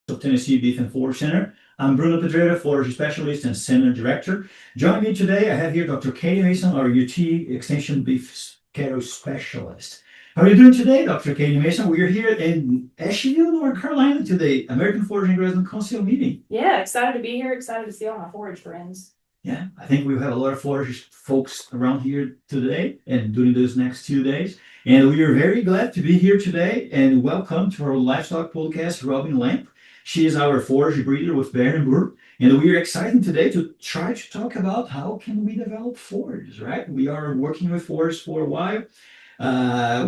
of Tennessee Beef and Forage Center. I'm Bruno Pedrera, Forage Specialist and Center Director. Joining me today, I have here Dr. Katie Mason, our UT Extension Beef Cattle Specialist. How are you doing today, Dr. Katie Mason? We are here in Asheville, North Carolina, to the American Forage and Grazing Council meeting. Yeah, excited to be here, excited to see all my forage friends. Yeah, I think we have a lot of forage folks around here today and during those next 2 days. And we are very glad to be here today and welcome to our Live.Stock podcast, Robin Lamp. She is our forage breeder with Barenbrug, and we are excited today to try to talk about how can we develop forages, right? We are working with forages for a while.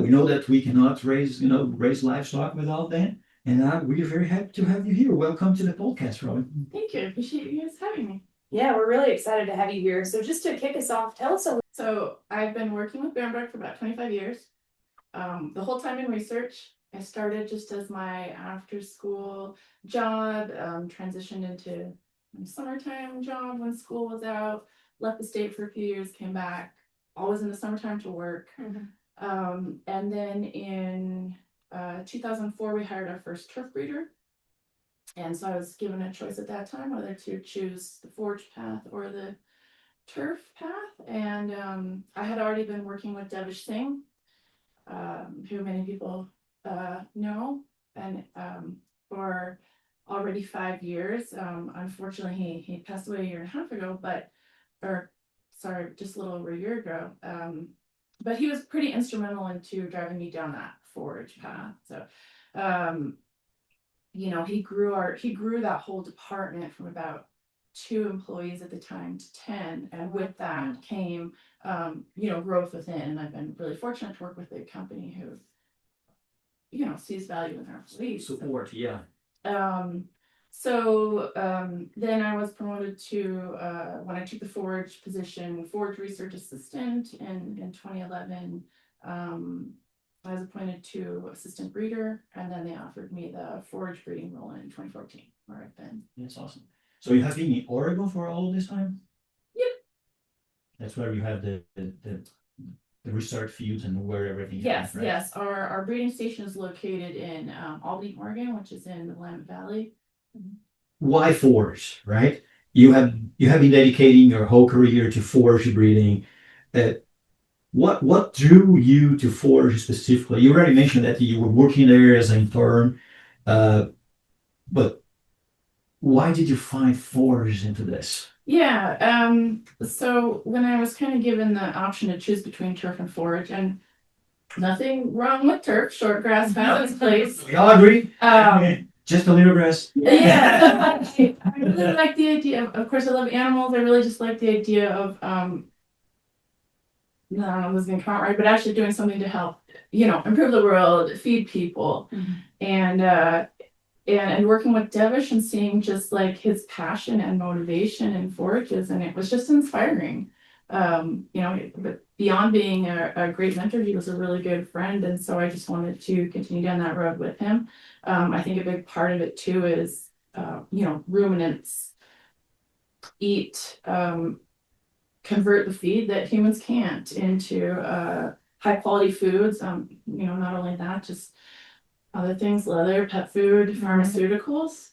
We know that we cannot raise livestock without them. And we are very happy to have you here. Welcome to the podcast, Robin. Thank you. I appreciate you guys having me. Yeah, we're really excited to have you here. So just to kick us off, tell us a little. So I've been working with Barenbrug for about 25 years. The whole time in research, I started just as my after school job, transitioned into my summertime job when school was out, left the state for a few years, came back, always in the summertime to work. And then in 2004, we hired our first turf breeder. And so I was given a choice at that time whether to choose the forage path or the turf path. And I had already been working with Devish Singh, who many people know, and for already 5 years. Unfortunately, he passed away a year and a half ago, just a little over a year ago. But he was pretty instrumental into driving me down that forage path. So, he grew that whole department from about 2 employees at the time to 10, and with that came, growth within. And I've been really fortunate to work with a company who, sees value in their employees. Support, yeah. Then I was promoted to, when I took the forage position, forage research assistant in 2011. I was appointed to assistant breeder, and then they offered me the forage breeding role in 2014, where I've been. That's awesome. So you have been in Oregon for all of this time? Yep. That's where you have the research fields and where everything Yes, happens, right? yes. Our breeding station is located in Albany, Oregon, which is in the Willamette Valley. Why forage, right? You have been dedicating your whole career to forage breeding. What drew you to forage specifically? You already mentioned that you were working there as an intern, but why did you find forage into this? Yeah, so when I was kind of given the option to choose between turf and forage, and nothing wrong with turf, short grass has its place. We all agree. Just a little grass. Yeah, I really like the idea of course, I love animals. I really just like the idea of, I don't know if this is gonna come out right, but actually doing something to help, improve the world, feed people. And working with Devish and seeing just like his passion and motivation in forages, and it was just inspiring. But beyond being a great mentor, he was a really good friend, and so I just wanted to continue down that road with him. I think a big part of it too is, ruminants eat, convert the feed that humans can't into high quality foods. Not only that, just other things, leather, pet food, pharmaceuticals.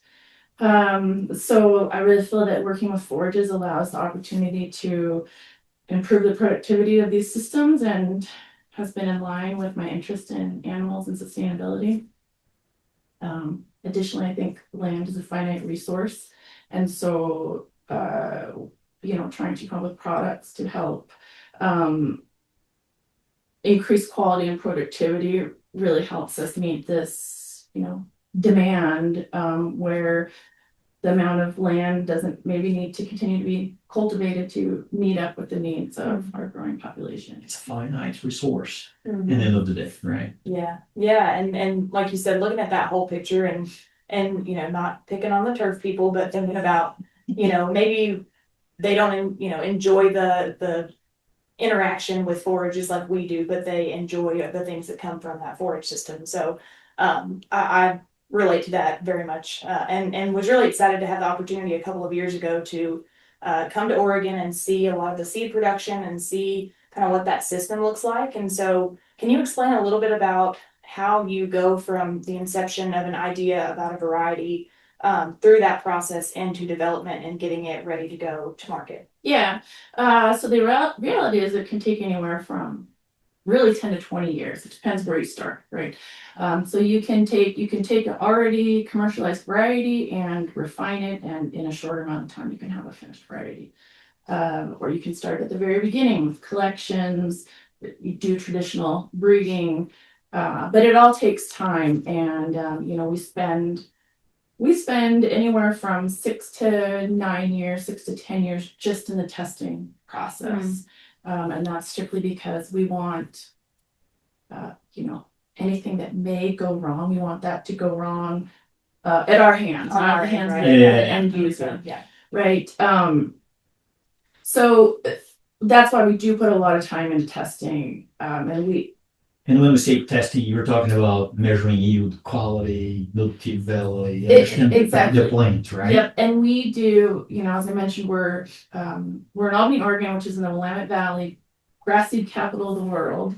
So I really feel that working with forages allows the opportunity to improve the productivity of these systems, and has been in line with my interest in animals and sustainability. Additionally, I think land is a finite resource, and so trying to come up with products to help increase quality and productivity really helps us meet this, demand, where the amount of land doesn't maybe need to continue to be cultivated to meet up with the needs of our growing population. It's a finite resource at the end of the day, right? Yeah, and like you said, looking at that whole picture and not picking on the turf people, but thinking about, maybe they don't enjoy the interaction with forages like we do, but they enjoy the things that come from that forage system. So I relate to that very much, and was really excited to have the opportunity a couple of years ago to come to Oregon and see a lot of the seed production and see kind of what that system looks like. And so can you explain a little bit about how you go from the inception of an idea about a variety through that process into development and getting it ready to go to market? Yeah. So the reality is it can take anywhere from really 10 to 20 years. It depends where you start, right? So you can take an already commercialized variety and refine it, and in a short amount of time you can have a finished variety. Or you can start at the very beginning with collections. You do traditional breeding, but it all takes time, and we spend anywhere from 6 to 9 years, 6 to 10 years just in the testing process. And that's strictly because we want, anything that may go wrong, we want that to go wrong at our hands, not the hands of the end user. Yeah. Right. So that's why we do put a lot of time into testing. And when we say testing, you're talking about measuring yield, quality, milk teeth value, exactly the plant, right? Yep. And we do, as I mentioned, we're in Albany, Oregon, which is in the Willamette Valley, grass seed capital of the world.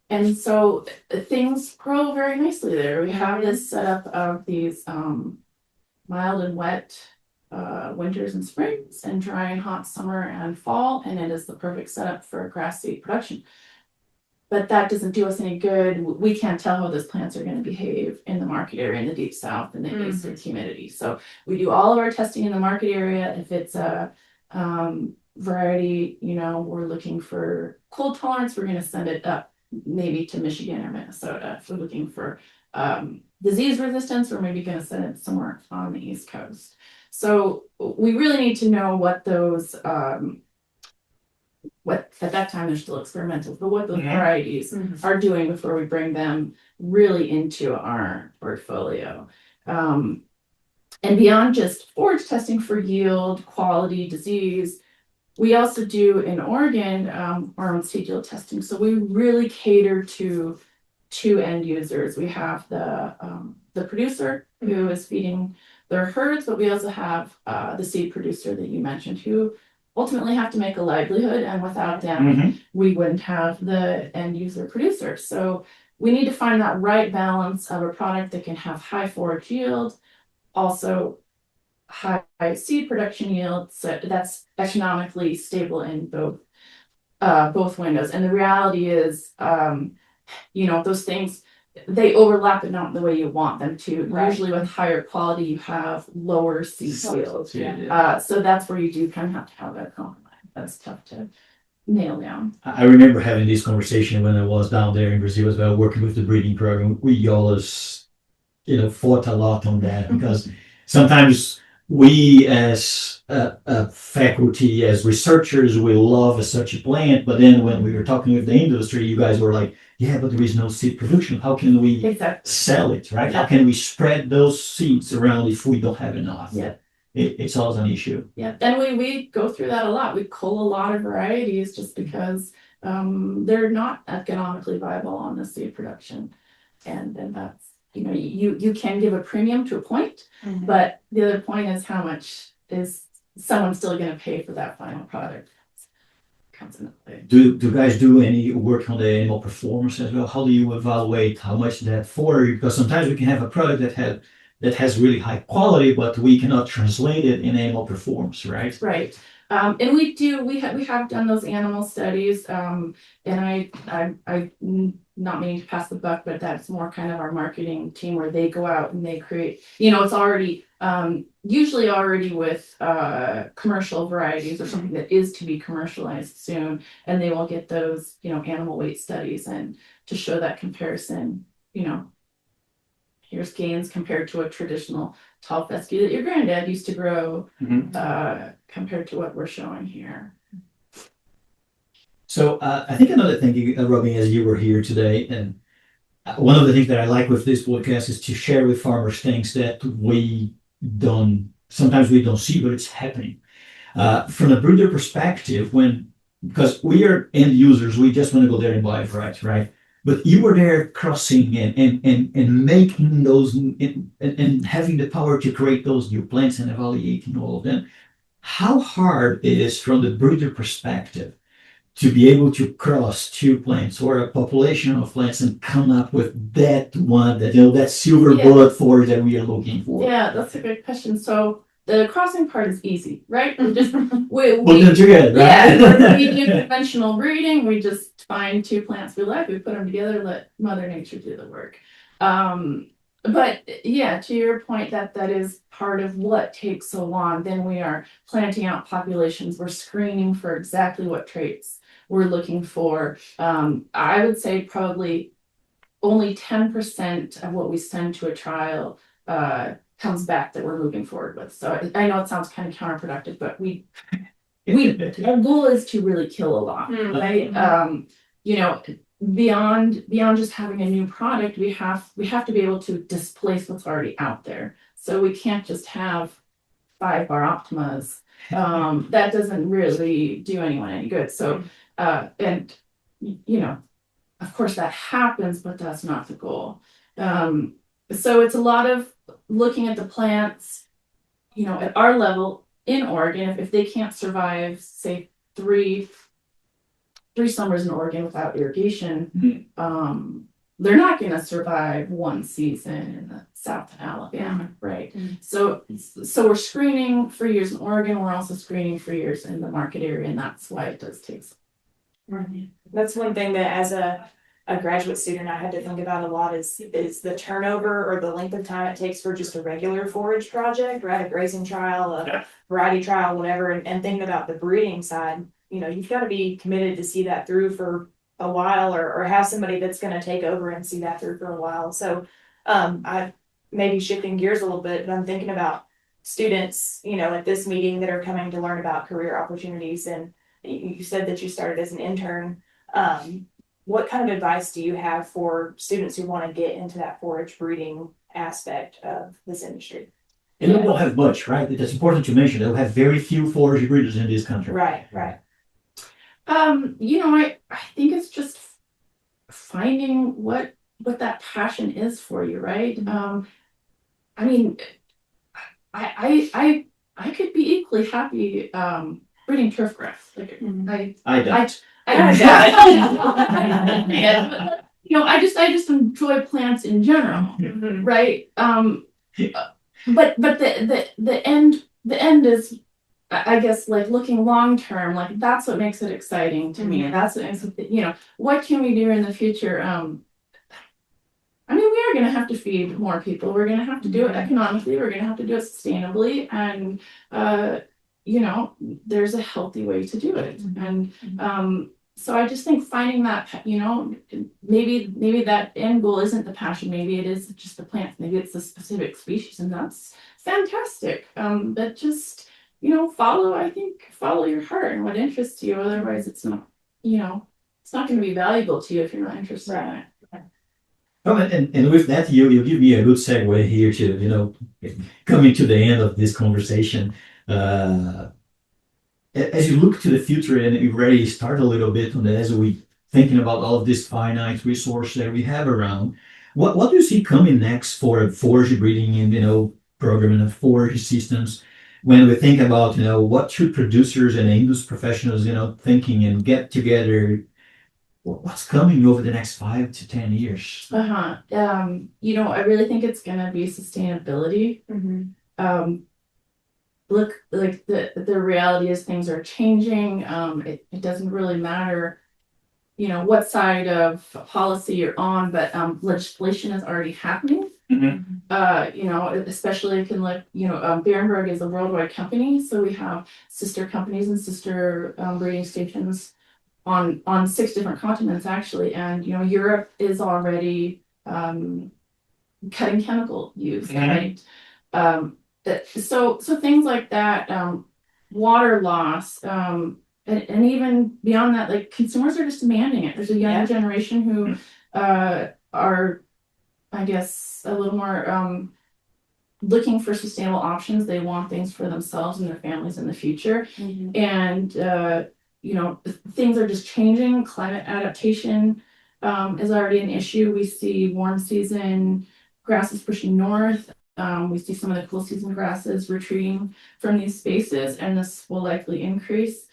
And so things grow very nicely there. We have this setup of these mild and wet winters and springs, and dry and hot summer and fall, and it is the perfect setup for grass seed production. But that doesn't do us any good. We can't tell how those plants are going to behave in the market area in the deep south and the east with humidity. So we do all of our testing in the market area. If it's a variety, we're looking for cold tolerance, we're going to send it up maybe to Michigan or Minnesota. If we're looking for disease resistance, we're maybe going to send it somewhere on the East Coast. So we really need to know what those what at that time they're still experimental, but what those varieties are doing before we bring them really into our portfolio. And beyond just forage testing for yield, quality, disease, we also do in Oregon our own seed yield testing. So we really cater to end users. We have the producer who is feeding their herds, but we also have the seed producer that you mentioned, who ultimately have to make a livelihood, and without them, we wouldn't have the end user producer. So we need to find that right balance of a product that can have high forage yield, also high seed production yield, so that's economically stable in both windows. And the reality is, those things, they overlap, but not the way you want them to. Right. Usually with higher quality, you have lower seed yield. So that's where you do kind of have to have that compromise. That's tough to nail down. I remember having this conversation when I was down there in Brazil as well, working with the breeding program. We always, fought a lot on that because sometimes we as a faculty, as researchers, we love such a plant, but then when we were talking with the industry, you guys were like, yeah, but there is no seed production. How can we sell it, right? Yeah. How can we spread those seeds around if we don't have enough? Yeah. It's always an issue. Yeah, and we go through that a lot. We cull a lot of varieties just because they're not economically viable on the seed production. And that's, you can give a premium to a point, but the other point is how much is someone still going to pay for that final product. Do guys do any work on the animal performance as well? How do you evaluate how much that for? Because sometimes we can have a product that has really high quality, but we cannot translate it in animal performance, right? Right. And we have done those animal studies. And I not meaning to pass the buck, but that's more kind of our marketing team where they go out and they create, it's already usually already with commercial varieties or something that is to be commercialized soon, and they will get those animal weight studies and to show that comparison. Here's gains compared to a traditional tall fescue that your granddad used to grow, compared to what we're showing here. So I think another thing, Robin, as you were here today, and one of the things that I like with this podcast is to share with farmers things that sometimes we don't see, but it's happening. From a breeder perspective, because we are end users, we just want to go there and buy a variety, right? But you were there crossing and making those and having the power to create those new plants and evaluating all of them. How hard it is from the breeder perspective to be able to cross two plants or a population of plants and come up with that one, that, that silver Yeah. bullet forage that we are looking for? Yeah, that's a good question. So the crossing part is easy, right? We just Put we them together, right? yeah, we do conventional breeding. We just find two plants we like, we put them together, let Mother Nature do the work. But yeah, to your point, that is part of what takes so long. Then we are planting out populations. We're screening for exactly what traits we're looking for. I would say probably only 10% of what we send to a trial comes back that we're moving forward with. So I know it sounds kind of counterproductive, but our goal is to really kill a lot, right? You know, beyond just having a new product, we have to be able to displace what's already out there. So we can't just have 5 bar optimas. That doesn't really do anyone any good. So and you know, of course that happens, but that's not the goal. So it's a lot of looking at the plants, you know, at our level in Oregon. If they can't survive, say, three summers in Oregon without irrigation, they're not going to survive one season in the South of Alabama, right? So we're screening for years in Oregon. We're also screening for years in the market area, and that's why it does take so long. That's one thing that as a graduate student I had to think about a lot is the turnover or the length of time it takes for just a regular forage project, right? A grazing trial, a variety trial, whatever, and thinking about the breeding side, you know, you've got to be committed to see that through for a while, or have somebody that's going to take over and see that through for a while. So I maybe shifting gears a little bit, but I'm thinking about students, you know, at this meeting that are coming to learn about career opportunities. And you said that you started as an intern. What kind of advice do you have for students who want to get into that forage breeding aspect of this industry? And they don't have much, right? It's important to mention they'll have very few forage breeders in this country. Right. You know, I think it's just finding what that passion is for you, right? I mean, I could be equally happy breeding turf grass. Like you know, I just enjoy plants in general, right? But the end is, I guess, like looking long term, like that's what makes it exciting to me. That's what makes it, you know, what can we do in the future? I mean, we are going to have to feed more people. We're going to have to do it economically. We're going to have to do it sustainably, and you know, there's a healthy way to do it. And so I just think finding that, you know, maybe that end goal isn't the passion. Maybe it is just the plants. Maybe it's a specific species, and that's fantastic. But just, you know, follow your heart and what interests you. Otherwise, it's not, you know, it's not going to be valuable to you if you're not interested in it. Oh, and with that, you give me a good segue here to, you know, coming to the end of this conversation. As you look to the future, and you already start a little bit on that, as we thinking about all of this finite resource that we have around, what do you see coming next for forage breeding and, you know, programming of forage systems? When we think about, you know, what should producers and industry professionals, you know, thinking and get together, what's coming over the next 5 to 10 years? You know, I really think it's going to be sustainability. Look, like the reality is things are changing. It doesn't really matter, you know, what side of policy you're on, but legislation is already happening. You know, especially if you can look, you know, Barenbrug is a worldwide company, so we have sister companies and sister breeding stations on 6 different continents actually, and you know, Europe is already cutting chemical use, right? So things like that, water loss, and even beyond that, like consumers are just demanding it. There's a younger generation who are, I guess, a little more looking for sustainable options. They want things for themselves and their families in the future, and you know, things are just changing. Climate adaptation is already an issue. We see warm season grasses pushing north. We see some of the cool season grasses retreating from these spaces, and this will likely increase.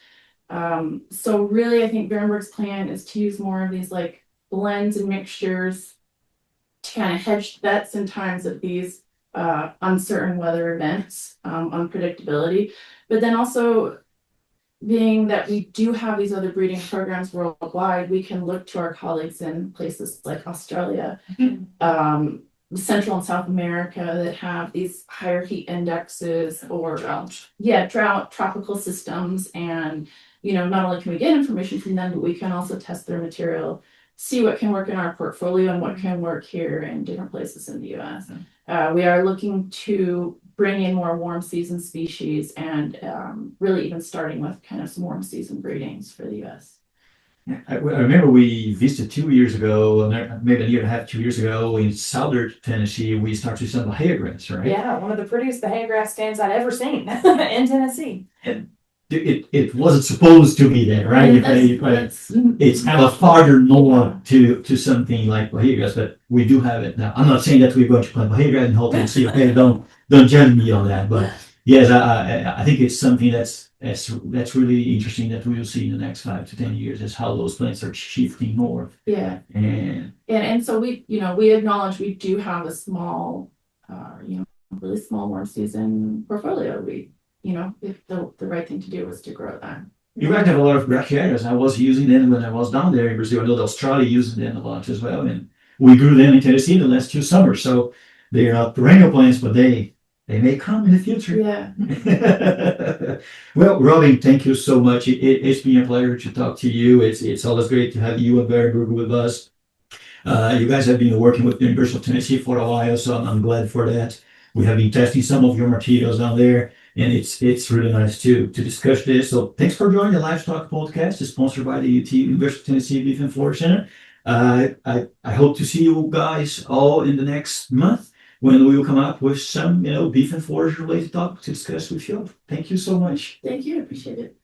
So really, I think Barenbrug's plan is to use more of these like blends and mixtures to kind of hedge bets in times of these uncertain weather events, unpredictability, but then also being that we do have these other breeding programs worldwide, we can look to our colleagues in places like Australia, Central and South America that have these higher heat indexes or drought, tropical systems. And, not only can we get information from them, but we can also test their material, see what can work in our portfolio and what can work here in different places in the US. We are looking to bring in more warm season species and really even starting with kind of some warm season breedings for the US. I remember we visited 2 years ago, maybe a year and a half, 2 years ago in southern Tennessee. We started some Bahia grass, right? Yeah, one of the prettiest Bahia grass stands I'd ever seen in Tennessee. And it wasn't supposed to be there, right? It's kind of farther north to something like Bahia grass, but we do have it now. I'm not saying that we're going to plant Bahia grass in whole Tennessee. Okay, don't judge me on that. But yes, I think it's something that's really interesting that we will see in the next 5 to 10 years is how those plants are shifting north. Yeah. And so we acknowledge we do have a small, really small warm season portfolio. If the right thing to do was to grow that. You guys have a lot of brachiatas. I was using them when I was down there in Brazil. I know Australia using them a lot as well. And we grew them in Tennessee the last 2 summers. So they are not perennial plants, but they may come in the future. Yeah. Well, Robin, thank you so much. It's been a pleasure to talk to you. It's always great to have you and Barenbrug with us. You guys have been working with the University of Tennessee for a while, so I'm glad for that. We have been testing some of your materials down there, and it's really nice to discuss this. So thanks for joining the Live.Stock podcast. It's sponsored by the UT University of Tennessee Beef and Forage Center. I hope to see you guys all in the next month when we will come up with some beef and forage related topics to discuss with you. Thank you so much. Thank you. Appreciate it.